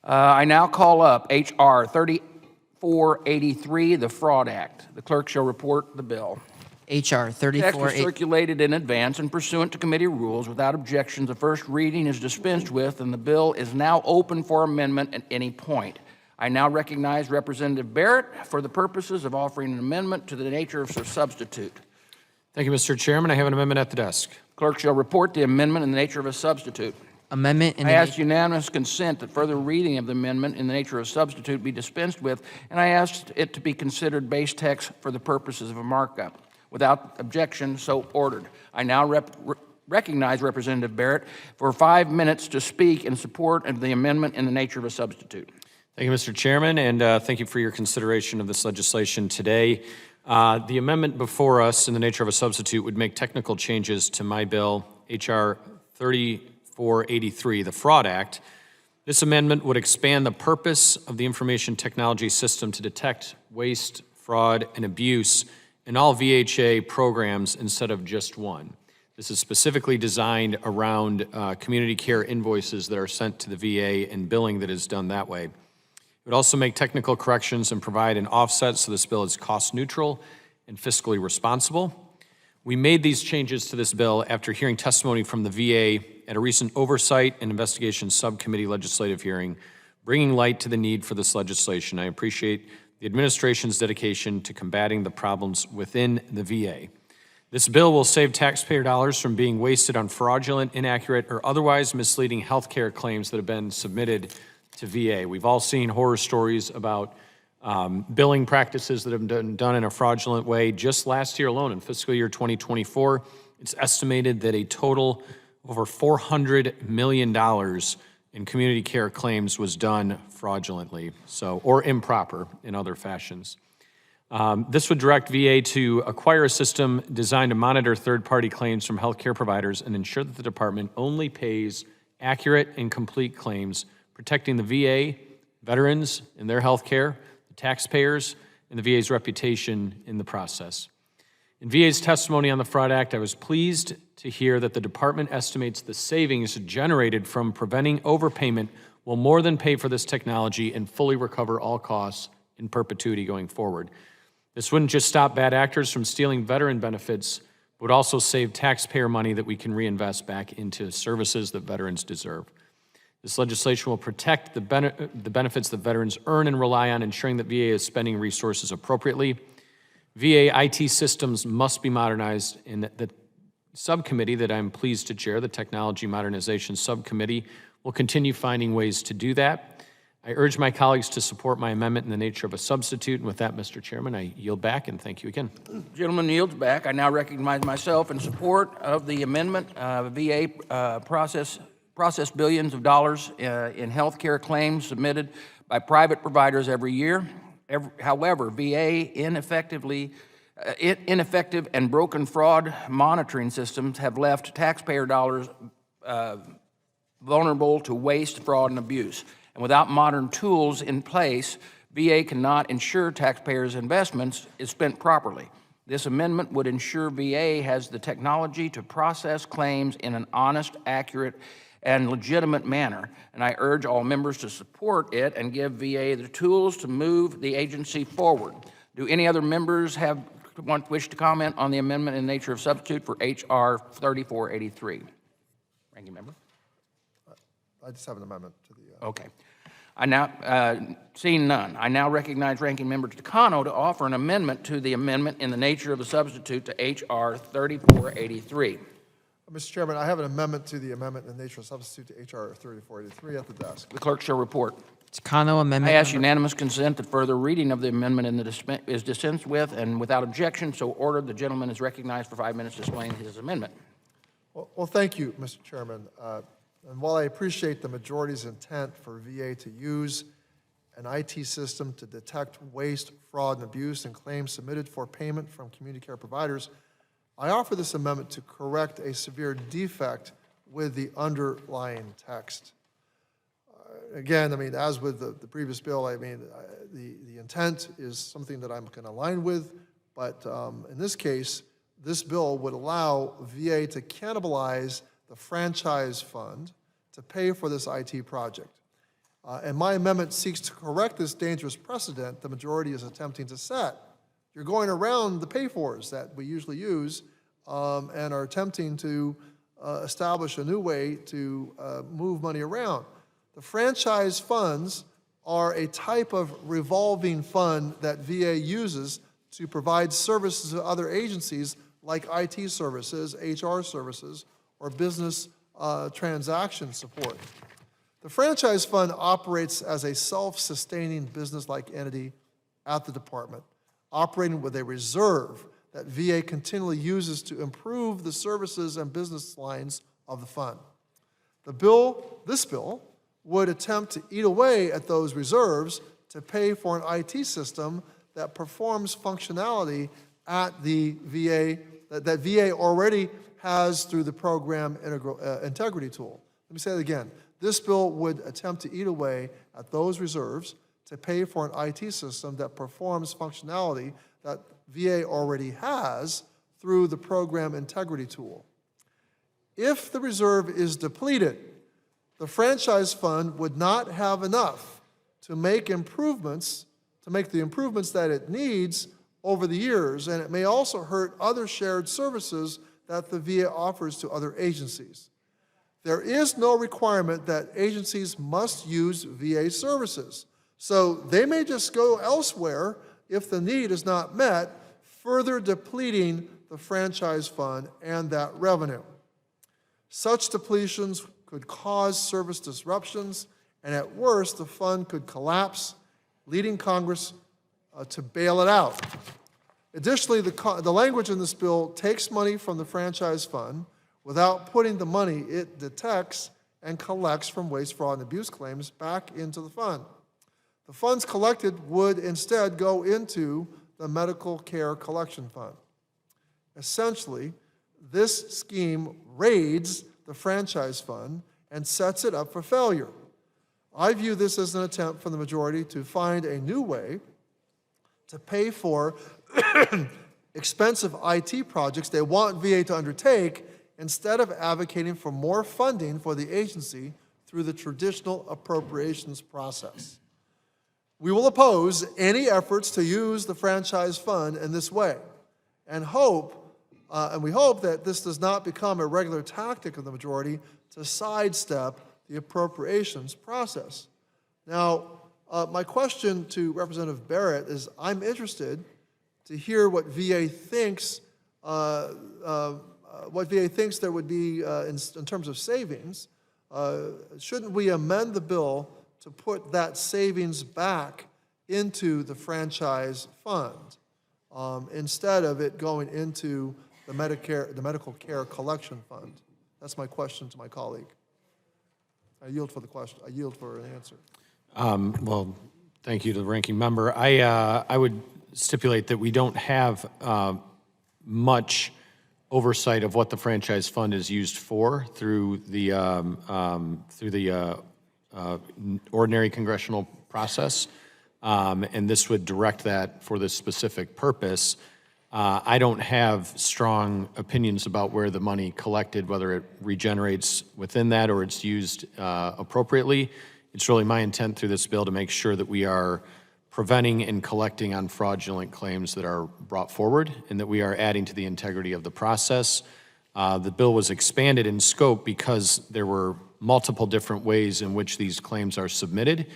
I now call up H.R. 3483, the Fraud Act. The clerk shall report the bill. H.R. Text was 3483. circulated in advance and pursuant to committee rules without objection. The first reading is dispensed with, and the bill is now open for amendment at any point. I now recognize Representative Barrett for the purposes of offering an amendment to the nature of a substitute. Thank you, Mr. Chairman. I have an amendment at the desk. Clerk shall report the amendment in the nature of a substitute. Amendment in I the ask unanimous consent that further reading of the amendment in the nature of a substitute be dispensed with, and I ask it to be considered base text for the purposes of a markup. Without objection, so ordered. I now recognize Representative Barrett for 5 minutes to speak in support of the amendment in the nature of a substitute. Thank you, Mr. Chairman, and thank you for your consideration of this legislation today. The amendment before us in the nature of a substitute would make technical changes to my bill, H.R. 3483, the Fraud Act. This amendment would expand the purpose of the information technology system to detect waste, fraud, and abuse in all VHA programs instead of just one. This is specifically designed around community care invoices that are sent to the VA and billing that is done that way. It would also make technical corrections and provide an offset so this bill is cost neutral and fiscally responsible. We made these changes to this bill after hearing testimony from the VA at a recent Oversight and Investigation Subcommittee legislative hearing, bringing light to the need for this legislation. I appreciate the administration's dedication to combating the problems within the VA. This bill will save taxpayer dollars from being wasted on fraudulent, inaccurate, or otherwise misleading health care claims that have been submitted to VA. We've all seen horror stories about billing practices that have been done in a fraudulent way. Just last year alone, in fiscal year 2024, it's estimated that a total of over $400 million in community care claims was done fraudulently, or improper in other fashions. This would direct VA to acquire a system designed to monitor third-party claims from healthcare providers and ensure that the department only pays accurate and complete claims, protecting the VA, veterans and their health care, the taxpayers, and the VA's reputation in the process. In VA's testimony on the Fraud Act, I was pleased to hear that the department estimates the savings generated from preventing overpayment will more than pay for this technology and fully recover all costs in perpetuity going forward. This wouldn't just stop bad actors from stealing veteran benefits, but would also save taxpayer money that we can reinvest back into services that veterans deserve. This legislation will protect the benefits that veterans earn and rely on, ensuring that VA is spending resources appropriately. VA IT systems must be modernized, and the subcommittee that I'm pleased to chair, the Technology Modernization Subcommittee, will continue finding ways to do that. I urge my colleagues to support my amendment in the nature of a substitute. And with that, Mr. Chairman, I yield back, and thank you again. Gentleman yields back. I now recognize myself in support of the amendment. VA process billions of dollars in health care claims submitted by private providers every year. However, VA ineffective and broken fraud monitoring systems have left taxpayer dollars vulnerable to waste, fraud, and abuse. And without modern tools in place, VA cannot ensure taxpayers' investments is spent properly. This amendment would ensure VA has the technology to process claims in an honest, accurate, and legitimate manner, and I urge all members to support it and give VA the tools to move the agency forward. Do any other members wish to comment on the amendment in the nature of substitute for H.R. 3483? Ranking member? I just have an amendment to the... Okay. I now, seeing none, I now recognize Ranking Member Takano to offer an amendment to the amendment in the nature of a substitute to H.R. 3483. Mr. Chairman, I have an amendment to the amendment in the nature of substitute to H.R. 3483 at the desk. The clerk shall report. Takano amendment. I ask unanimous consent that further reading of the amendment is dispensed with, and without objection, so ordered. The gentleman is recognized for 5 minutes to explain his amendment. Well, thank you, Mr. Chairman. And while I appreciate the majority's intent for VA to use an IT system to detect waste, fraud, and abuse in claims submitted for payment from community care providers, I offer this amendment to correct a severe defect with the underlying text. Again, I mean, as with the previous bill, I mean, the intent is something that I'm going to align with, but in this case, this bill would allow VA to cannibalize the franchise fund to pay for this IT project. And my amendment seeks to correct this dangerous precedent the majority is attempting to set. You're going around the pay-fors that we usually use and are attempting to establish a new way to move money around. The franchise funds are a type of revolving fund that VA uses to provide services to other agencies like IT services, HR services, or business transaction support. The franchise fund operates as a self-sustaining business-like entity at the department, operating with a reserve that VA continually uses to improve the services and business lines of the fund. This bill would attempt to eat away at those reserves to pay for an IT system that performs functionality at the VA, that VA already has through the program integrity tool. Let me say that again. This bill would attempt to eat away at those reserves to pay for an IT system that performs functionality that VA already has through the program integrity tool. If the reserve is depleted, the franchise fund would not have enough to make the improvements that it needs over the years, and it may also hurt other shared services that the VA offers to other agencies. There is no requirement that agencies must use VA services, so they may just go elsewhere if the need is not met, further depleting the franchise fund and that revenue. Such depletions could cause service disruptions, and at worst, the fund could collapse, leading Congress to bail it out. Additionally, the language in this bill takes money from the franchise fund without putting the money it detects and collects from waste, fraud, and abuse claims back into the fund. The funds collected would instead go into the medical care collection fund. Essentially, this scheme raids the franchise fund and sets it up for failure. I view this as an attempt from the majority to find a new way to pay for expensive IT projects they want VA to undertake instead of advocating for more funding for the agency through the traditional appropriations process. We will oppose any efforts to use the franchise fund in this way and we hope that this does not become a regular tactic of the majority to sidestep the appropriations process. Now, my question to Representative Barrett is, I'm interested to hear what VA thinks there would be in terms of savings. Shouldn't we amend the bill to put that savings back into the franchise fund instead of it going into the medical care collection fund? That's my question to my colleague. I yield for the question. I yield for an answer. Well, thank you to the ranking member. I would stipulate that we don't have much oversight of what the franchise fund is used for through the ordinary congressional process, and this would direct that for this specific purpose. I don't have strong opinions about where the money collected, whether it regenerates within that or it's used appropriately. It's really my intent through this bill to make sure that we are preventing and collecting on fraudulent claims that are brought forward and that we are adding to the integrity of the process. The bill was expanded in scope because there were multiple different ways in which these claims are submitted,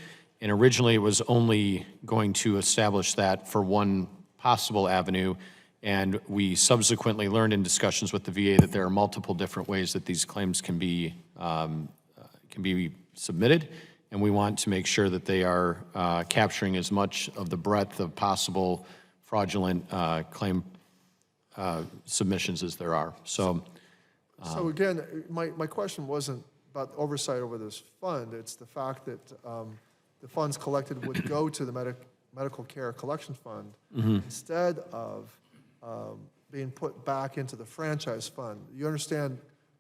and originally it was only going to establish that for one possible avenue, and we subsequently learned in discussions with the VA that there are multiple different ways that these claims can be submitted, and we want to make sure that they are capturing as much of the breadth of possible fraudulent claim submissions as there are. So again, my question wasn't about oversight over this fund. It's the fact that the funds collected would go to the medical care collection fund instead of being put back into the franchise fund. You understand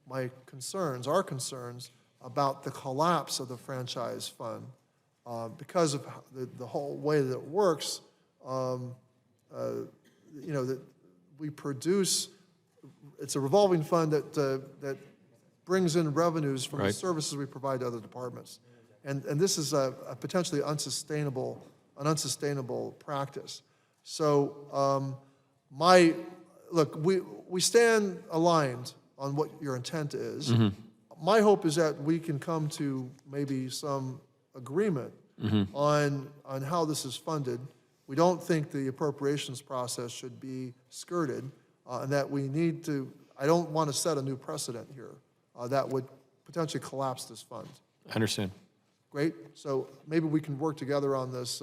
my concerns, our concerns, about the collapse of the franchise fund because of the whole way that it works. That we produce, it's a revolving fund that brings in revenues from the services we provide to other departments. And this is a potentially an unsustainable practice. So look, we stand aligned on what your intent is. My hope is that we can come to maybe some agreement on how this is funded. We don't think the appropriations process should be skirted, and that we need to, I don't want to set a new precedent here that would potentially collapse this fund. I understand. Great. So maybe we can work together on this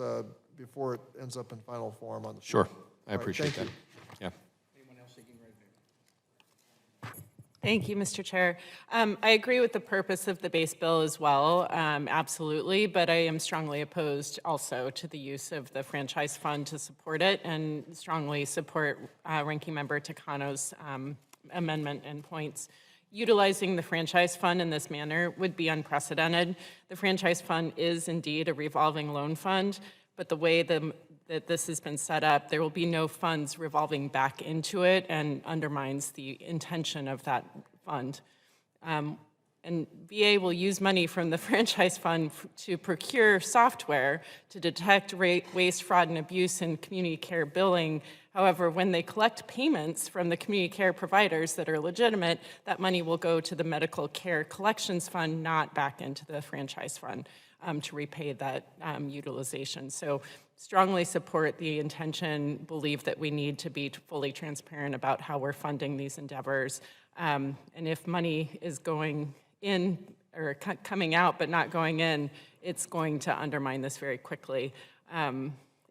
before it ends up in final form on the floor. Sure. I All right, appreciate thank that. Yeah. Thank you, Mr. Chair. I agree with the purpose of the base bill as well, absolutely, but I am strongly opposed also to the use of the franchise fund to support it, and strongly support Ranking Member Takano's amendment and points. Utilizing the franchise fund in this manner would be unprecedented. The franchise fund is indeed a revolving loan fund, but the way that this has been set up, there will be no funds revolving back into it, and undermines the intention of that fund. And VA will use money from the franchise fund to procure software to detect waste, fraud, and abuse in community care billing. However, when they collect payments from the community care providers that are legitimate, that money will go to the medical care collections fund, not back into the franchise fund to repay that utilization. So strongly support the intention, believe that we need to be fully transparent about how we're funding these endeavors. And if money is going in or coming out but not going in, it's going to undermine this very quickly.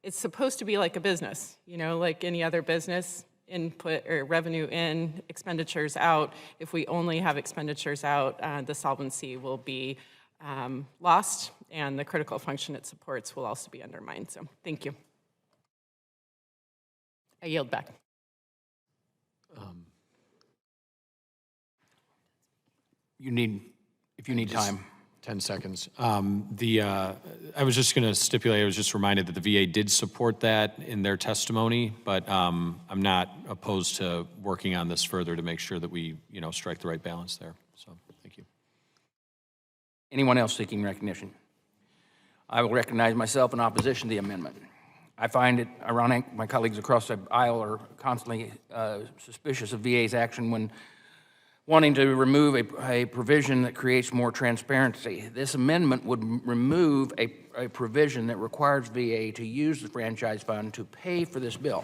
It's supposed to be like a business, you know, like any other business, input or revenue in, expenditures out. If we only have expenditures out, the solvency will be lost, and the critical function it supports will also be undermined. So thank you. I yield back. If you need time. 10 seconds. I was just going to stipulate, I was just reminded that the VA did support that in their testimony, but I'm not opposed to working on this further to make sure that we, strike the right balance there. So, thank you. Anyone else seeking recognition? I will recognize myself in opposition to the amendment. I find it ironic my colleagues across the aisle are constantly suspicious of VA's action when wanting to remove a provision that creates more transparency. This amendment would remove a provision that requires VA to use the franchise fund to pay for this bill.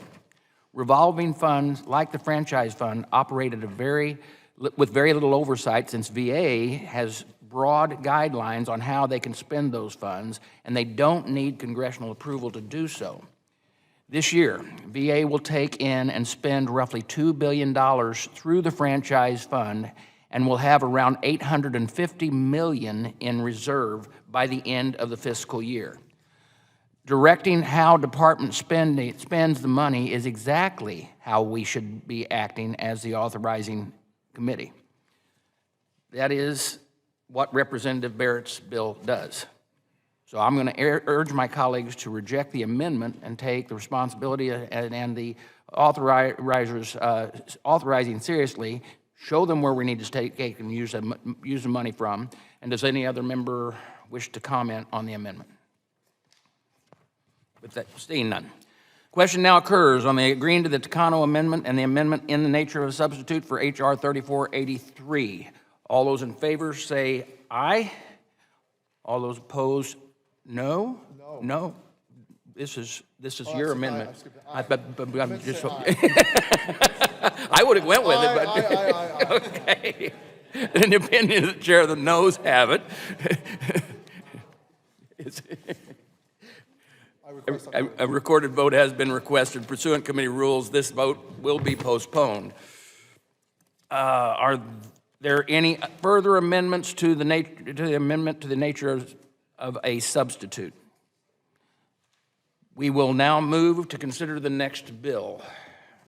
Revolving funds, like the franchise fund, operate with very little oversight, since VA has broad guidelines on how they can spend those funds, and they don't need congressional approval to do so. This year, VA will take in and spend roughly $2 billion through the franchise fund, and will have around $850 million in reserve by the end of the fiscal year. Directing how department spends the money is exactly how we should be acting as the authorizing committee. That is what Representative Barrett's bill does. So I'm going to urge my colleagues to reject the amendment and take the responsibility and the authorizing seriously, show them where we need to take and use the money from. And does any other member wish to comment on the amendment? With that, seeing none. Question now occurs on the agreeing to the Takano amendment and the amendment in the nature of a substitute for H.R. 3483. All those in favor say aye. All those opposed, no? No. This is your amendment. I would have went with it, but okay. In the opinion of the chair, the noes have it. A recorded vote has been requested. Pursuant committee rules, this vote will be postponed. Are there any further amendments to the nature of a substitute? We will now move to consider the next bill.